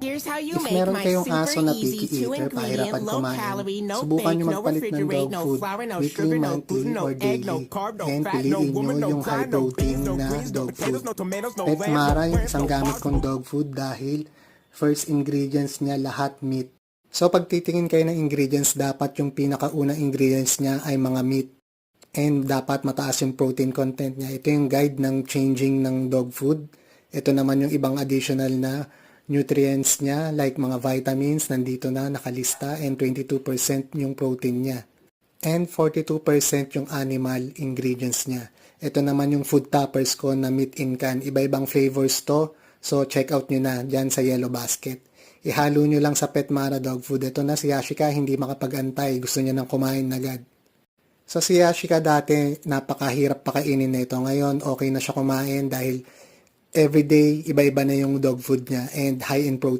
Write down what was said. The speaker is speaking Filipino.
Here's how you If make meron my kayong aso super na easy picky eater, 2-ingredient, pahirapan low kumain, calorie, no subukan bake, nyo no magpalit ng refrigerate, dog no food, flour, no weekly, sugar, no monthly, gluten, no or egg, no daily, carb, no and fat, no piliin nyo woman, no yung high pie, no beans, protein no na greens, no dog food. potatoes, no tomatoes, no Pet lamb, no Mara yung ribs, isang no gamit carbs, kong dog food dahil first ingredients niya lahat meat. So pag titingin kayo ng ingredients, dapat yung pinakaunang ingredients niya ay mga meat. And dapat mataas yung protein content niya. Ito yung guide ng changing ng dog food. Ito naman yung ibang additional na nutrients niya like mga vitamins nandito na nakalista and 22% yung protein niya. And 42% yung animal ingredients niya. Ito naman yung food toppers ko na meat in can. Iba-ibang flavors to. So check out nyo na dyan sa yellow basket. Ihalo nyo lang sa Pet Mara dog food. Ito na si Yashika hindi makapag-antay. Gusto niya nang kumain agad. Sa si Yashika dati, napakahirap pakainin nito. Ngayon, okay na siya kumain dahil everyday, iba-iba na yung dog food niya and high in protein.